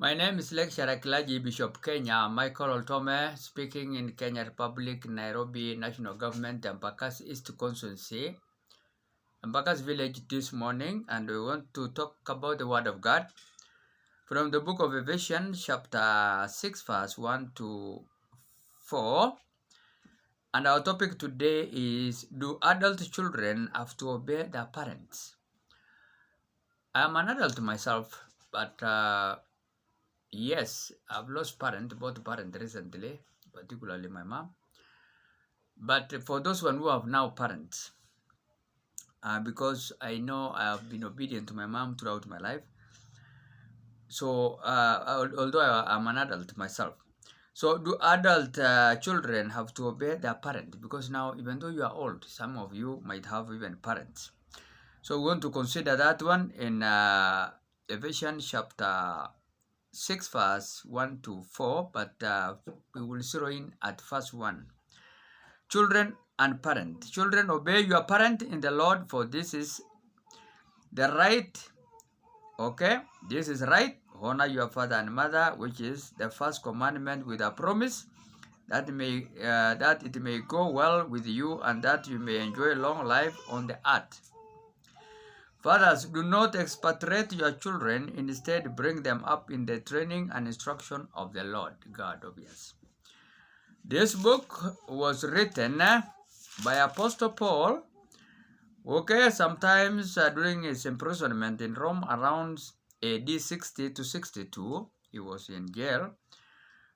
My name is Lecturer Kilaji Bishop Kenya Michael Oltome, speaking in Kenya Republic, Nairobi National Government, Embakasi East Constituency, Embakasi Village this morning, and we want to talk about the Word of God from the book of Ephesians, chapter 6, verse 1 to 4. And our topic today is, do adult children have to obey their parents? I am an adult myself, but yes, I've lost both parents recently, particularly my mom. But for those who have now parents, because I know I have been obedient to my mom throughout my life. So although I'm an adult myself, so do adult children have to obey their parents? Because now, even though you are old, some of you might have even parents. So we want to consider that one in Ephesians chapter 6 verse 1 to 4, but we will zero in at verse 1. Children and parent. Children, obey your parent in the Lord, for this is the right. Okay, this is right. Honor your father and mother, which is the first commandment, with a promise that it may go well with you and that you may enjoy long life on the earth. Fathers, do not expatriate your children. Instead, bring them up in the training and instruction of the Lord God of yours. This book was written by Apostle Paul, sometimes during his imprisonment in Rome around AD 60 to 62. He was in jail.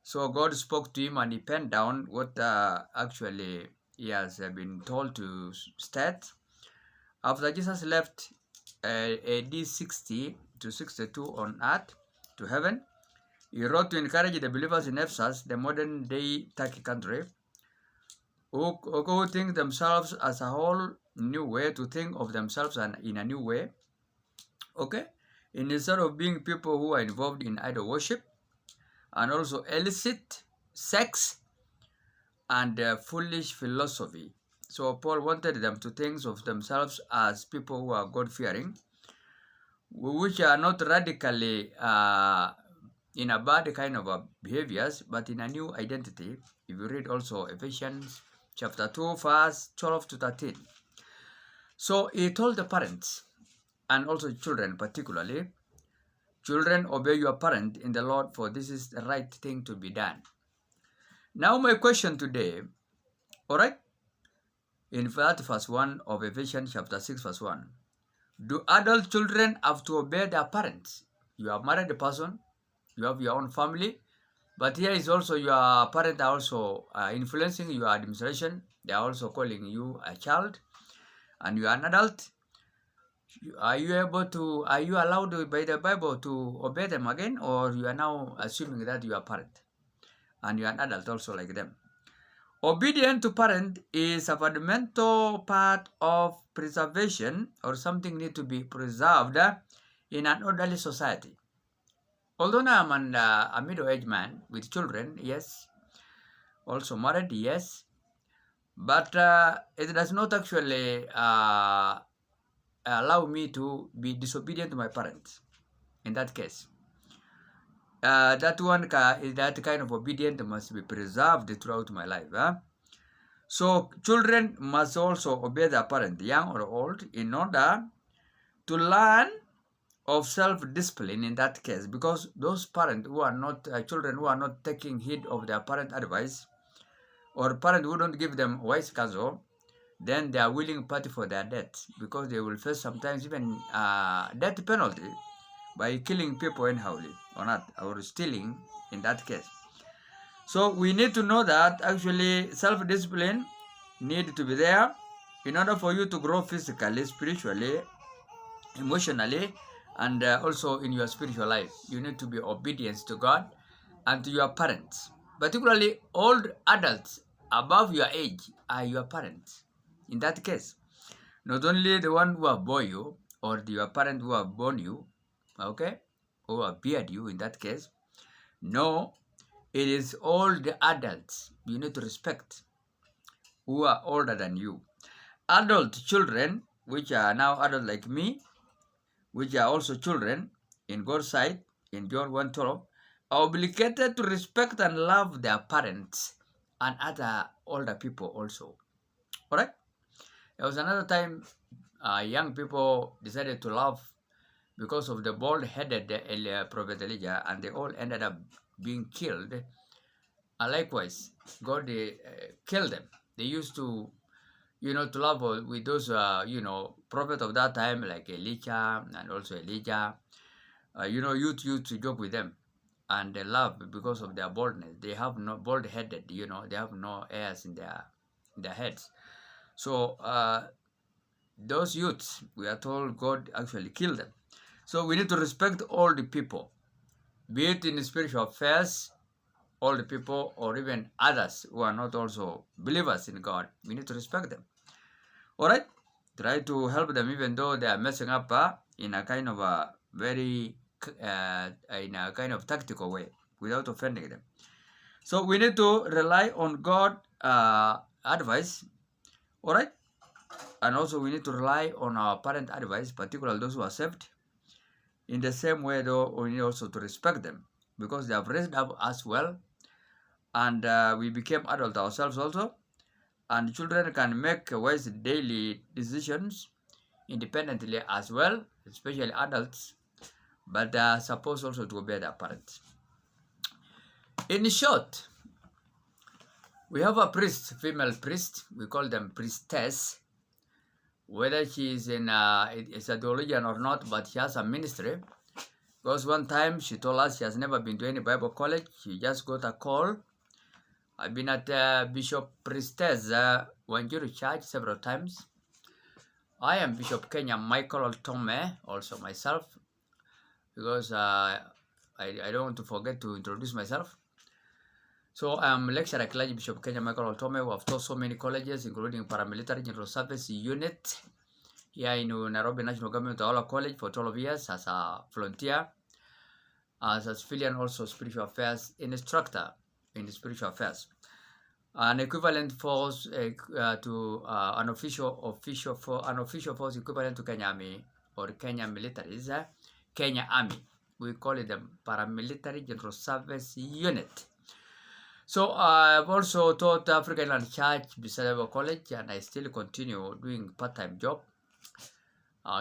So God spoke to him and he penned down what actually he has been told to state. After Jesus left AD 60 to 62 on earth to heaven, he wrote to encourage the believers in Ephesus, the modern day Turkey country, who think themselves as a whole new way, to think of themselves in a new way. Instead of being people who are involved in idol worship and also illicit sex and foolish philosophy. So Paul wanted them to think of themselves as people who are God-fearing, which are not radically in a bad kind of behaviors, but in a new identity. If you read also Ephesians chapter 2, verse 12 to 13. So he told the parents, and also children particularly, children, obey your parent in the Lord, for this is the right thing to be done. Now my question today, all right, in that verse 1 of Ephesians chapter 6 verse 1, do adult children have to obey their parents? You are married a person, you have your own family, but here is also your parents are also influencing your administration. They are also calling you a child, and you are an adult. Are you allowed by the Bible to obey them again, or you are now assuming that you are a parent and you are an adult also like them? Obedience to parent is a fundamental part of preservation, or something need to be preserved in an orderly society. Although now I'm a middle-aged man with children, yes, also married, yes, but it does not actually allow me to be disobedient to my parents. In that case, that kind of obedience must be preserved throughout my life. So children must also obey their parent, young or old, in order to learn of self-discipline in that case, because those parents who are not children who are not taking heed of their parent advice, or parents who don't give them wise counsel, then they are willing party for their death, because they will face sometimes even death penalty by killing people anyhowly or not, or stealing in that case. So we need to know that actually self-discipline need to be there in order for you to grow physically, spiritually, emotionally, and also in your spiritual life. You need to be obedient to God and to your parents. Particularly old adults above your age are your parents. In that case, not only the one who have born you, or your parent who have born you, who have beared you in that case. No, it is all the adults you need to respect who are older than you. Adult children, which are now adults like me, which are also children in God's sight, in John 1:12, are obligated to respect and love their parents and other older people also. Alright? There was another time young people decided to love because of the bald-headed Prophet Elijah, and they all ended up being killed. And likewise, God killed them. They used to, to love with those, prophets of that time, like Elijah and also Elijah. Youth used to joke with them, and they love because of their baldness. They have no bald-headed, they have no hairs in their heads. So those youths, we are told God actually killed them. So we need to respect all the people, be it in spiritual affairs, all the people, or even others who are not also believers in God. We need to respect them. All right? Try to help them even though they are messing up in a kind of a very, in a kind of tactical way without offending them. So we need to rely on God advice. All right? And also we need to rely on our parent advice, particularly those who are saved. In the same way, though, we need also to respect them because they have raised up us well, and we became adults ourselves also, and children can make wise daily decisions independently as well, especially adults, but they are supposed also to obey their parents. In short, we have a priest, female priest, we call them priestess, whether she is in is a theologian or not, but she has a ministry. Because one time she told us she has never been to any Bible college. She just got a call. I've been at Bishop Priestess Wanjiru Church several times. I am Bishop Kenya Michael Altome, also myself, because I don't want to forget to introduce myself. So I'm lecturer clergy Bishop Kenya Michael Altome, who have taught so many colleges, including Paramilitary General Service Unit here in Nairobi National Government Utawala College for 12 years as a volunteer, as a civilian, also spiritual affairs instructor in spiritual affairs. An equivalent force to an official force equivalent to Kenya Army or Kenya militaries, Kenya Army. We call it the Paramilitary General Service Unit. So I've also taught African Land Church beside our college, and I still continue doing part-time job,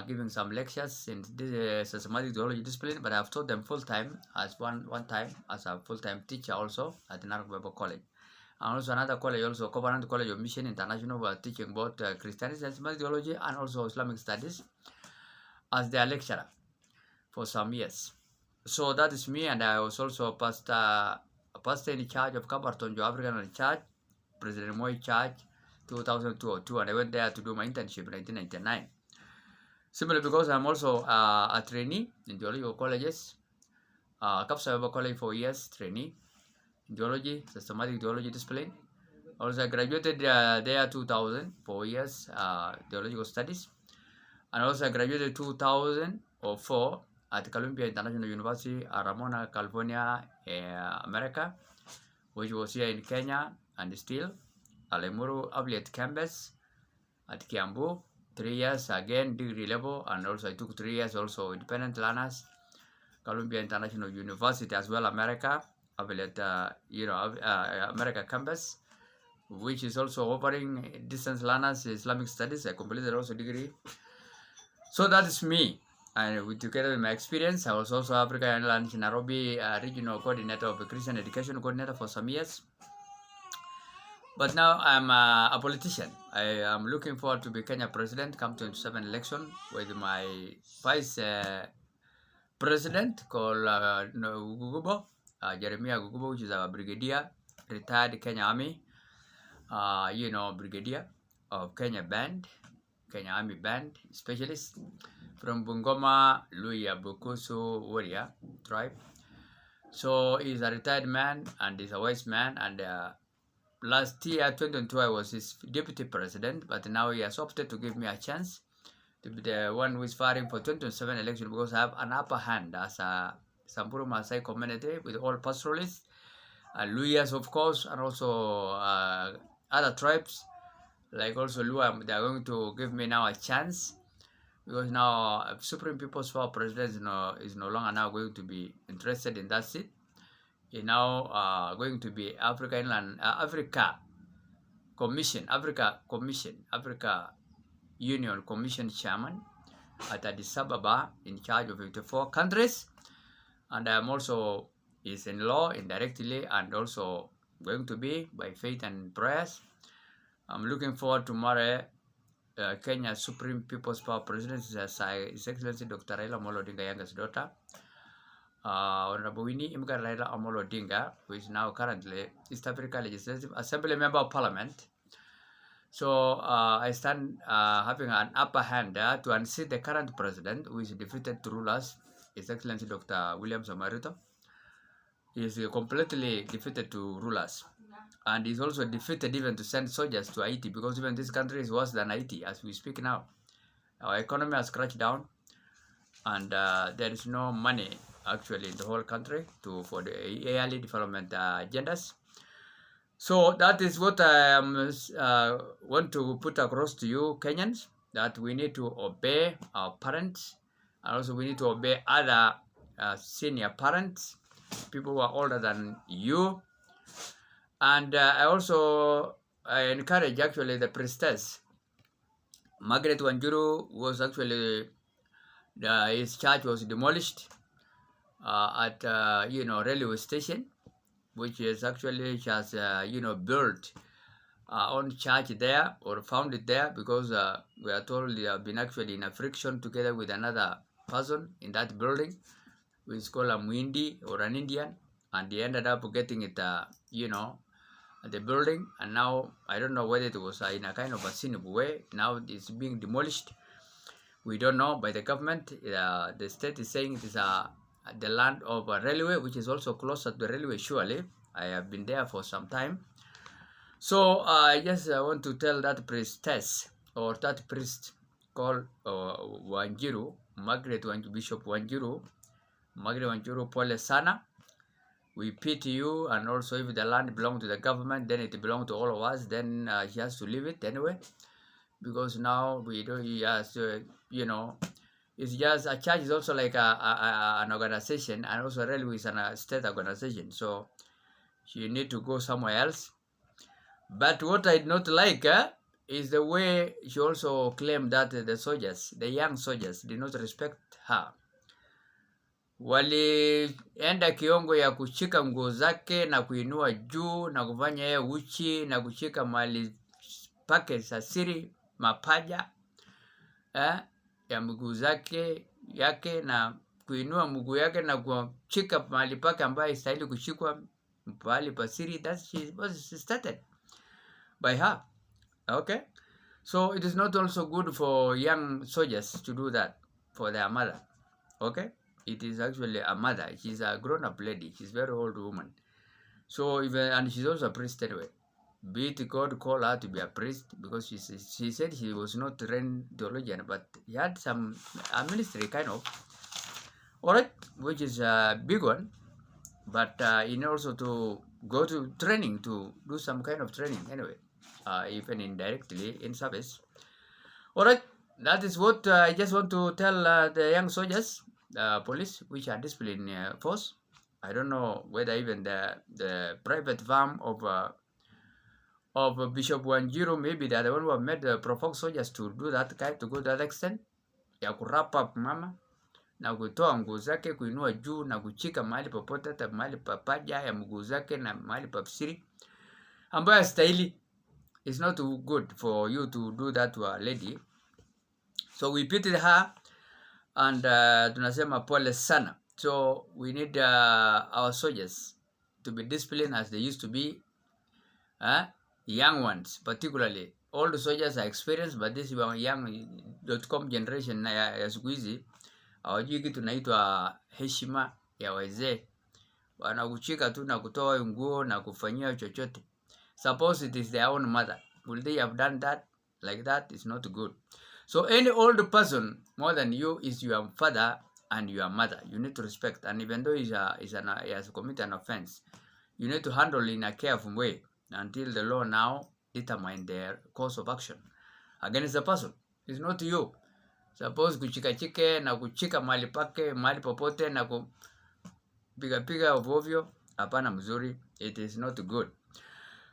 giving some lectures in this systematic theology discipline, but I've taught them full-time as one time as a full-time teacher also at the Narok Bible College. And also another college, also Covenant College of Mission International, who are teaching about Christianity and systematic theology and also Islamic studies as their lecturer for some years. So that is me, and I was also a pastor in charge of Caperton African Church, President Moi Church, 2002, and I went there to do my internship in 1999. Simply because I'm also a trainee in theological colleges, Kapsa Bible College 4 years, trainee in theology, systematic theology discipline. Also, I graduated there 2000, 4 years, theological studies. And also, I graduated 2004 at Columbia International University, Ramona, California, America, which was here in Kenya, and still Alemuru Affiliate Campus at Kiambu, 3 years again degree level, and also I took 3 years also independent learners, Columbia International University as well, America, Affiliate, America Campus, which is also offering distance learners Islamic studies. I completed also degree. So that is me. And together with my experience, I was also Africa and Nairobi regional coordinator of Christian education coordinator for some years. But now I'm a politician. I am looking forward to be Kenya president come 27 election with my vice president called Gugubo, Jeremiah Gugubo, which is a brigadier, retired Kenya Army, brigadier of Kenya Band, Kenya Army Band specialist from Bungoma, Luya, Bukusu, warrior tribe. So he's a retired man and he's a wise man, and last year, 2022, I was his deputy president, but now he has opted to give me a chance to be the one who is fighting for 2027 election because I have an upper hand as a Samburu Maasai community with all pastoralists, Luyas, of course, and also other tribes like also Lua. They are going to give me now a chance because now Supreme People's Power President is no longer now going to be interested in that seat. is now going to be Africa Union Commission chairman at Addis Ababa, in charge of 54 countries. And I am also is in law indirectly, and also going to be by faith and prayers. I'm looking forward to marry Kenya's Supreme People's Power President, His Excellency Dr. Raila Amolo Odinga, youngest daughter, Honorable Winnie Imgar Raila Amolo Odinga, who is now currently East Africa Legislative Assembly Member of Parliament. So I stand having an upper hand to unseat the current president, who is defeated to rule us, His Excellency Dr. William Ruto. He is completely defeated to rule us. And he's also defeated even to send soldiers to Haiti, because even this country is worse than Haiti as we speak now. Our economy has crashed down, and there is no money actually in the whole country for the yearly development agendas. So that is what I want to put across to you Kenyans, that we need to obey our parents, and also we need to obey other senior parents, people who are older than you. And I also encourage actually the priestess Margaret Wanjuru was actually his church was demolished at railway station, which is actually she has built our own church there, or founded there, because we are told they have been actually in a friction together with another person in that building, who is called a Mwindi or an Indian, and they ended up getting it the building, and now I don't know whether it was in a kind of a scenic way. Now it's being demolished. We don't know by the government. The state is saying it is the land of a railway, which is also closer to the railway. Surely, I have been there for some time. So I want to tell that priestess, or that priest called Wanjiru, Bishop Wanjiru, Margaret Wanjiru, pole sana. We pity you, and also if the land belongs to the government, then it belongs to all of us. Then he has to leave it anyway, because now we don't. He has, it's just a church is also like an organization, and also railway is a state organization. So you need to go somewhere else. But what I not like is the way she also claimed that the young soldiers, did not respect her. Walienda kiongo ya kushika nguo zake na kuinua juu na kufanya yeye uchi na kushika mali pake za siri, mapaja ya mguu zake yake, na kuinua mguu yake na kushika mali pake ambaye istahili kushikwa pahali pa siri. That she was started by her. Okay, so it is not also good for young soldiers to do that for their mother. Okay, it is actually a mother. She's a grown-up lady. She's a very old woman. So and she's also a priest anyway. Be it God called her to be a priest, because she said she was not trained theologian, but she had some ministry kind of. Alright, which is a big one. But in also to go to training, to do some kind of training anyway, even indirectly in service. Alright, that is what I just want to tell the young soldiers, police, which are discipline force. I don't know whether even the private farm of Bishop Wanjiru, maybe they are the one who have made the provoked soldiers to do that kind, to go to that extent ya kurap up mama na kutoa nguo zake, kuinua juu na kuchika mahali popote, hata mahali papaja ya mguu zake na mahali papsiri, ambayo stahili. It's not good for you to do that to a lady. So we pitied her, and tunasema pole sana. So we need our soldiers to be disciplined as they used to be. Young ones particularly. All the soldiers are experienced, but this young.com generation na ya siku hizi hawajui kitu naitwa heshima ya wazee. Wanakuchika tu na kutoa nguo na kufanyia chochote. Suppose it is their own mother. Will they have done that? Like that is not good. So any old person more than you is your father and your mother. You need to respect. And even though he has committed an offense, you need to handle in a careful way until the law now determine their course of action against the person. It's not you. Suppose kuchika na kuchika mahali pake, mahali popote, na kupiga ovyo, Hapana mzuri, it is not good.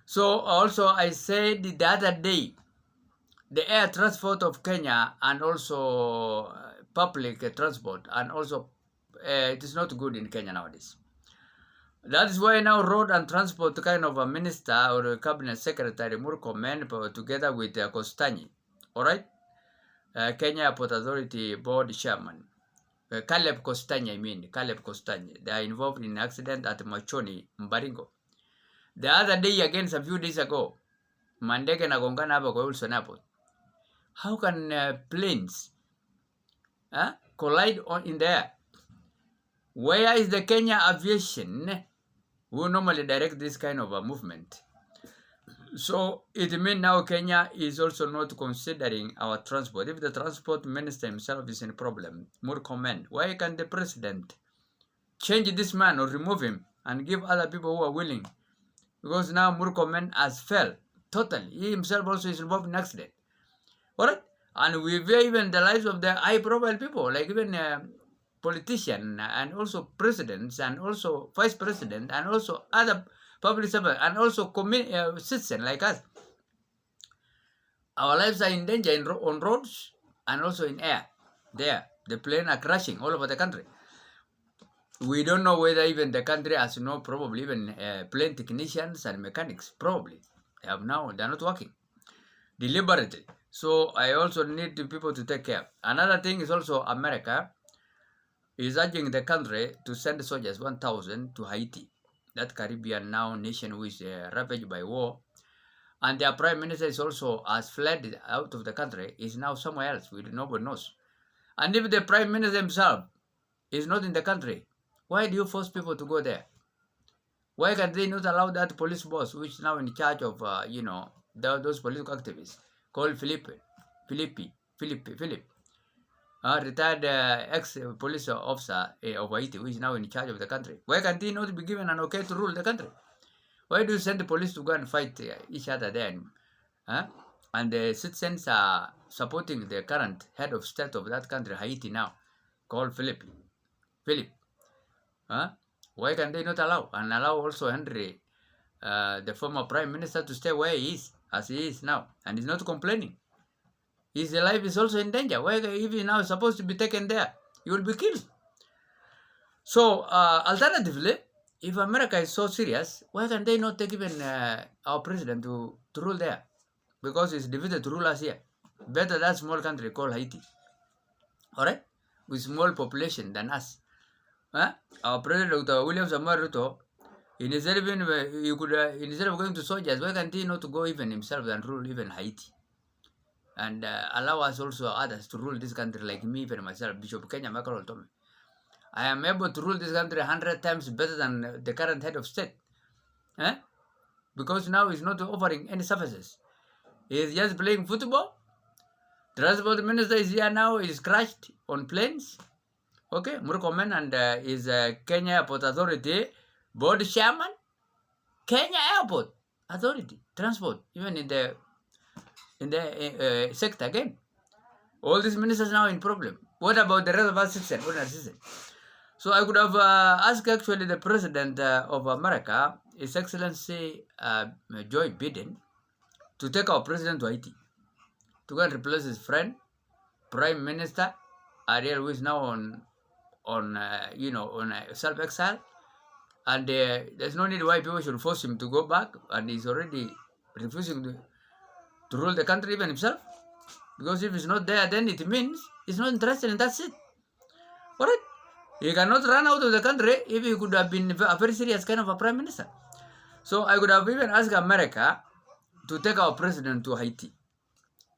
So also I said the other day, the air transport of Kenya and also public transport and also it is not good in Kenya nowadays. That is why now road and transport kind of a minister or a cabinet secretary Murkomen together with Kostanyi, all right, Kenya Airport Authority board chairman. Caleb Kostanyi, I mean, Caleb Kostanyi. They are involved in an accident at Machoni, Mbaringo. The other day, again, a few days ago, Mandege nagongana hapa kwa Wilson Airport. How can planes collide in the air? Where is the Kenya aviation who normally direct this kind of a movement? So it means now Kenya is also not considering our transport. If the transport minister himself is in a problem, more comment. Why can the president change this man or remove him and give other people who are willing? Because now Murkomen has failed totally. He himself also is involved in accident. Alright? And we view even the lives of the high profile people, like even politicians and also presidents and also vice president and also other public servants and also citizens like us. Our lives are in danger on roads and also in air. There, the planes are crashing all over the country. We don't know whether even the country has no, probably even plane technicians and mechanics. Probably they are not working deliberately. So I also need people to take care. Another thing is also America is urging the country to send soldiers 1,000 to Haiti, that Caribbean now nation which is ravaged by war. And their prime minister is also has fled out of the country, is now somewhere else, nobody knows. And if the prime minister himself is not in the country, why do you force people to go there? Why can they not allow that police boss, which is now in charge of, those political activists, called Philip, retired ex-police officer of Haiti, who is now in charge of the country? Why can't he not be given an okay to rule the country? Why do you send the police to go and fight each other then? And the citizens are supporting the current head of state of that country, Haiti now, called Philip. Why can they not allow also Henry, the former prime minister, to stay where he is, as he is now, and he's not complaining? His life is also in danger. Why if he now is supposed to be taken there, he will be killed. So alternatively, if America is so serious, why can they not take even our president to rule there? Because it's defeated to rule us here. Better that small country called Haiti. Alright? With small population than us. Our president, Dr. Ruto, instead of going to soldiers, why can't he not go even himself and rule even Haiti? And allow us also others to rule this country, like me and myself, Bishop Kenya Michael Tome. I am able to rule this country 100 times better than the current head of state. Because now he's not offering any services. He's just playing football. Transport minister is here now, is crashed on planes. Okay, Murkomen and is Kenya Airport Authority board chairman. Kenya Airport Authority, transport, even in the sector again. All these ministers now in problem. What about the rest of us citizens? So I could have asked actually the president of America, His Excellency Joe Biden, to take our president to Haiti to go and replace his friend, Prime Minister Ariel, who is now on self-exile, and there's no need why people should force him to go back, and he's already refusing to rule the country even himself, because if he's not there, then it means he's not interested in that seat. Alright? He cannot run out of the country if he could have been a very serious kind of a prime minister. So I could have even asked America to take our president to Haiti,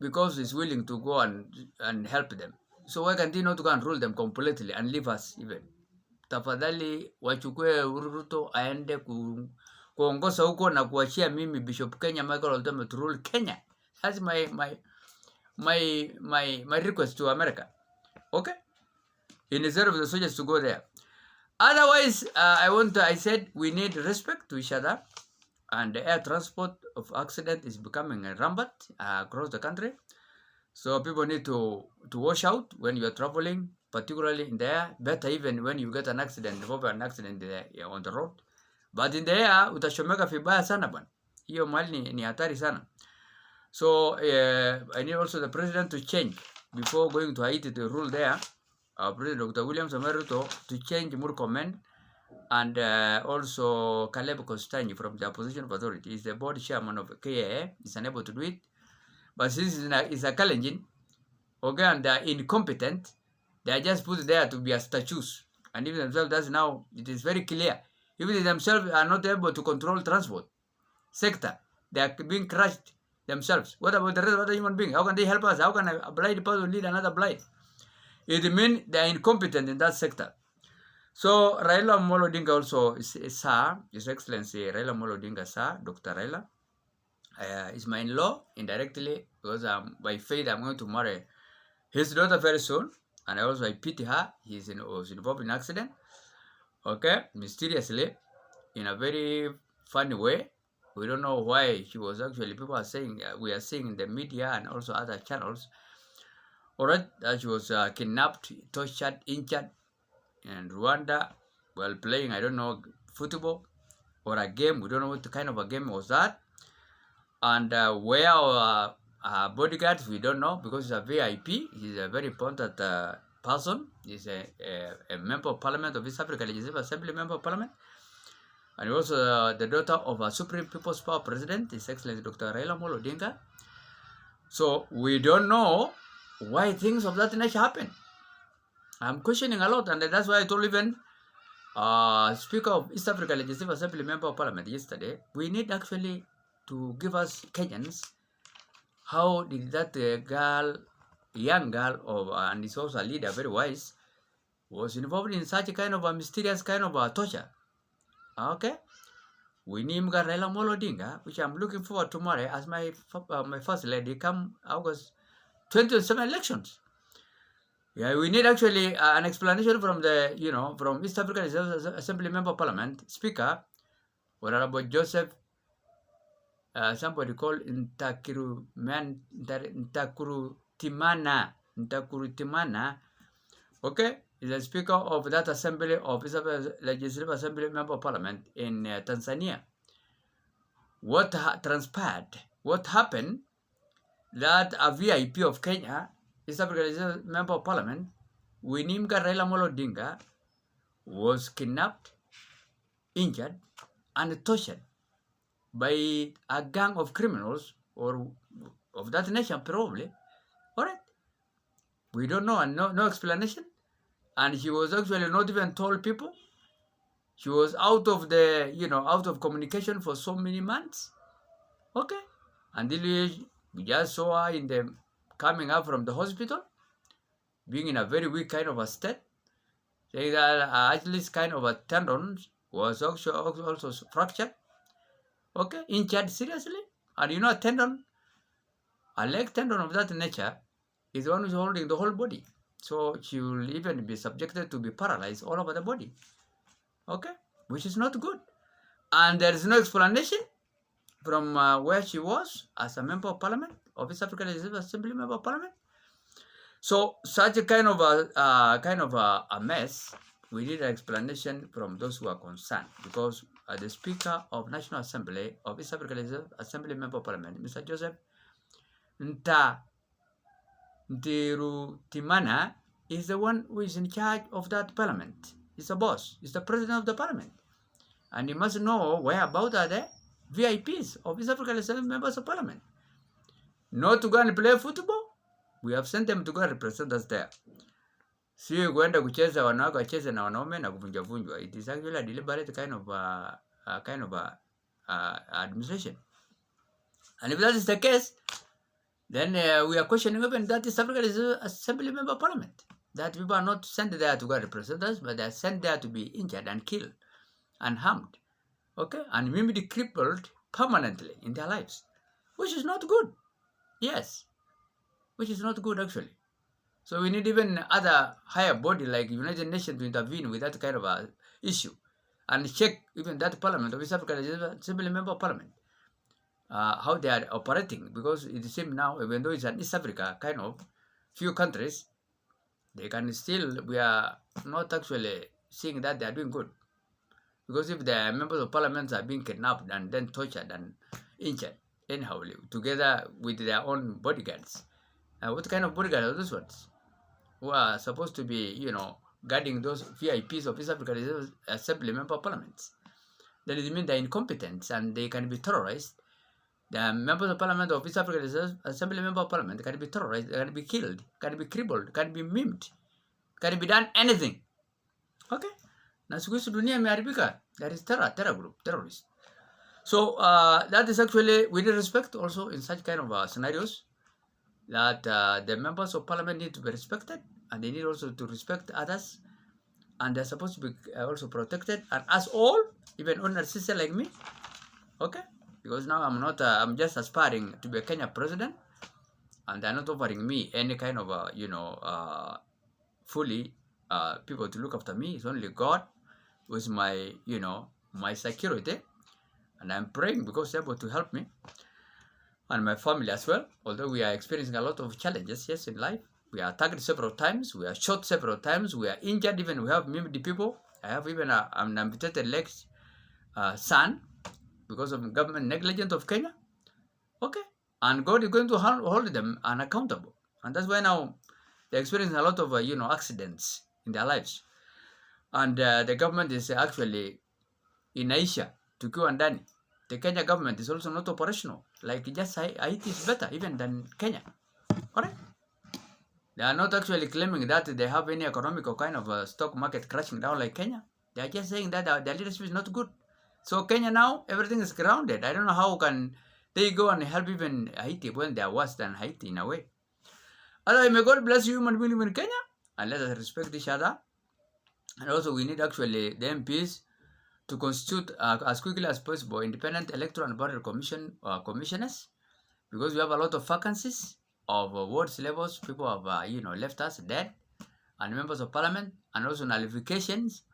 because he's willing to go and help them. So why can't he not go and rule them completely and leave us even? Tafadhali wachukue Ruto aende kuongoza huko na kuachia mimi Bishop Kenya Michael Oltome to rule Kenya. That's my request to America. Okay? Instead of the soldiers to go there. Otherwise, I said we need respect to each other, and the air transport of accident is becoming rampant across the country. So people need to watch out when you are traveling, particularly in the air. Better even when you get an accident, on the road, But in the air utachomeka vibaya sana bwana. Hiyo mali ni hatari sana. So I need also the president to change before going to Haiti to rule there. President Dr. William Samoei Ruto to change Murkomen and also Caleb Kostanyi from the opposition authority. He's the board chairman of KAA. He's unable to do it. But since it's a challenging, okay, and they're incompetent, they are just put there to be as statues. And even themselves, that's now, it is very clear. Even they themselves are not able to control transport sector. They are being crushed themselves. What about the rest of the human being? How can they help us? How can a blind person lead another blind? It means they are incompetent in that sector. So Raila Amolo Odinga also is Sir, His Excellency Raila Amolo Odinga Sir, Dr. Raila, is my in-law indirectly because by faith I'm going to marry his daughter very soon, and also I pity her. Was involved in an accident, okay, mysteriously, in a very funny way. We don't know why she was actually. People are saying we are seeing in the media and also other channels, alright, that she was kidnapped, tortured, injured in Rwanda while playing, I don't know, football or a game. We don't know what kind of a game was that. And where our bodyguards, we don't know, because he's a VIP. He's a very important person. He's a member of parliament of East Africa Legislative Assembly, member of parliament. And also the daughter of a Supreme People's Power President, His Excellency Dr. Raila Amolo Odinga. So we don't know why things of that nature happen. I'm questioning a lot, and that's why I told even Speaker of East Africa Legislative Assembly, member of parliament yesterday, we need actually to give us Kenyans, how did that young girl of, and is also a leader, very wise, was involved in such a kind of a mysterious kind of a torture. Okay? We need Raila Amolo Odinga, which I'm looking forward to tomorrow as my first lady come August 2027 elections. Yeah, we need actually an explanation from the, from East African Assembly Member of Parliament, Speaker, Honorable Joseph, somebody called Ntakurutimana, okay, is the Speaker of that Assembly of East African Legislative Assembly Member of Parliament in Tanzania. What transpired? What happened? That a VIP of Kenya, East African Member of Parliament, Winimga Raila Amolo Odinga, was kidnapped, injured, and tortured by a gang of criminals or of that nation, probably. All right, we don't know, and no explanation. And she was actually not even told people. She was out of the, out of communication for so many months. Okay, until we just saw her in the coming up from the hospital, being in a very weak kind of a state, saying that at least kind of a tendon was also fractured. Okay, injured seriously. And a tendon, a leg tendon of that nature is the one who's holding the whole body. So she will even be subjected to be paralyzed all over the body. Okay, which is not good. And there is no explanation from where she was as a member of parliament, of East African Legislative Assembly member of parliament. So such a kind of a mess, we need an explanation from those who are concerned, because the Speaker of National Assembly of East African Legislative Assembly member of parliament, Mr. Joseph Ntirutimana, is the one who is in charge of that parliament. He's the boss. He's the president of the parliament. And he must know where about are the VIPs of East African Legislative members of parliament. Not to go and play football. We have sent them to go and represent us there. Si kuenda kucheza wanawake wacheze na wanaume na kuvunjavunjwa. It is actually a deliberate kind of administration. And if that is the case, then we are questioning even that East African Assembly member of parliament. That people are not sent there to go and represent us, but they are sent there to be injured and killed and harmed. Okay? And maybe crippled permanently in their lives. Which is not good. Yes. Which is not good actually. So we need even other higher body like United Nations to intervene with that kind of a issue and check even that parliament of East African Assembly member of parliament, how they are operating, because it seems now, even though it's an East Africa kind of few countries, they can still, we are not actually seeing that they are doing good. Because if the members of parliament are being kidnapped and then tortured and injured anyhow, together with their own bodyguards, what kind of bodyguards are those ones? Who are supposed to be, guarding those VIPs of East African Assembly member parliaments. That is mean they're incompetent and they can be terrorized. The members of parliament of East African Assembly member of parliament can be terrorized, can be killed, can be crippled, can be maimed, can be done anything. Okay? Na siku hizi dunia imeharibika. That is terror group, terrorist. So that is actually, we need respect also in such kind of scenarios, that the members of parliament need to be respected, and they need also to respect others, and they're supposed to be also protected, and us all, even honored sister like me, okay? Because now I'm not, I'm just aspiring to be a Kenya president, and they're not offering me any kind of, fully people to look after me. It's only God who is my, my security, and I'm praying because they're able to help me and my family as well. Although we are experiencing a lot of challenges, yes, in life. We are attacked several times, we are shot several times, we are injured, even we have maimed people. I have even an amputated legs son because of government negligence of Kenya. Okay, and God is going to hold them unaccountable, and that's why now they're experiencing a lot of accidents in their lives, and the government is actually in Asia to go and done. The Kenya government is also not operational. Like just Haiti is better even than Kenya. Correct? They are not actually claiming that they have any economic or kind of stock market crashing down like Kenya. They are just saying that their leadership is not good. So Kenya now, everything is grounded. I don't know how can they go and help even Haiti when they are worse than Haiti in a way. Otherwise, may God bless you human beings in Kenya, and let us respect each other. And also we need actually the MPs to constitute as quickly as possible independent electoral and boundary commissioners, because we have a lot of vacancies of wards levels. People have left us dead, and members of parliament, and also nullifications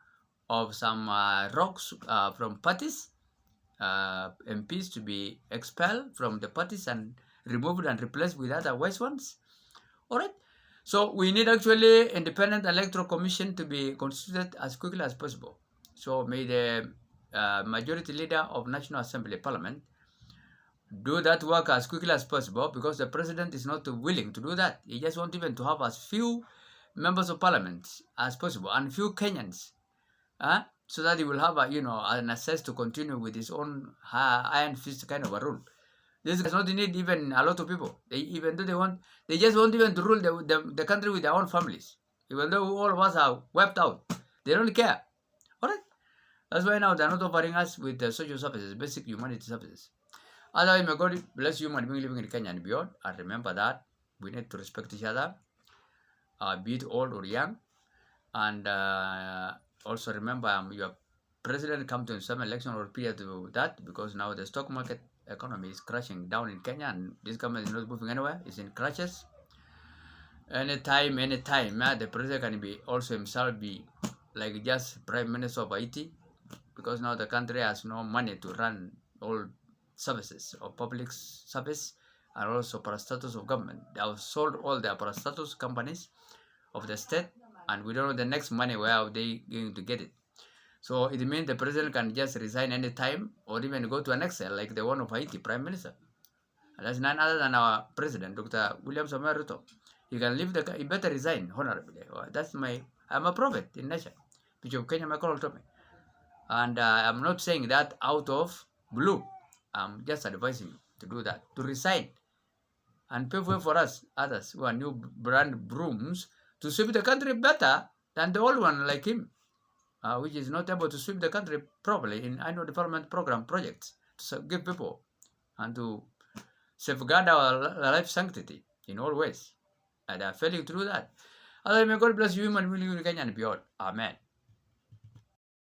of some rocks from parties, MPs to be expelled from the parties and removed and replaced with other wise ones. All right. So we need actually independent electoral commission to be constituted as quickly as possible. So may the majority leader of National Assembly Parliament do that work as quickly as possible, because the president is not willing to do that. He just wants even to have as few members of parliament as possible and few Kenyans, so that he will have an access to continue with his own iron fist kind of a rule. This does not need even a lot of people. Even though they just want even to rule the country with their own families. Even though all of us are wiped out, they don't care. All right. That's why now they're not offering us with the social services, basic humanity services. Otherwise, may God bless human beings living in Kenya and beyond. And remember that we need to respect each other, be it old or young. And also remember, your president come to some election or period to that, because now the stock market economy is crashing down in Kenya, and this government is not moving anywhere. It's in crashes. Anytime, the president can be also himself be like just prime minister of Haiti, because now the country has no money to run all services or public service, and also parastatus of government. They have sold all their parastatus companies of the state, and we don't know the next money where are they going to get it. So it means the president can just resign any time, or even go to an exile like the one of Haiti prime minister. And that's none other than our president, Dr. Ruto. He can leave he better resign honorably. That's I'm a prophet in nature. Bishop Kenya McCall told me. And I'm not saying that out of blue. I'm just advising you to do that, to resign, and pave way for us, others who are new brand brooms, to sweep the country better than the old one like him, which is not able to sweep the country properly in annual development program projects to give people and to safeguard our life sanctity in all ways. And they are failing to do that. Otherwise, may God bless you, human beings in Kenya and beyond. Amen.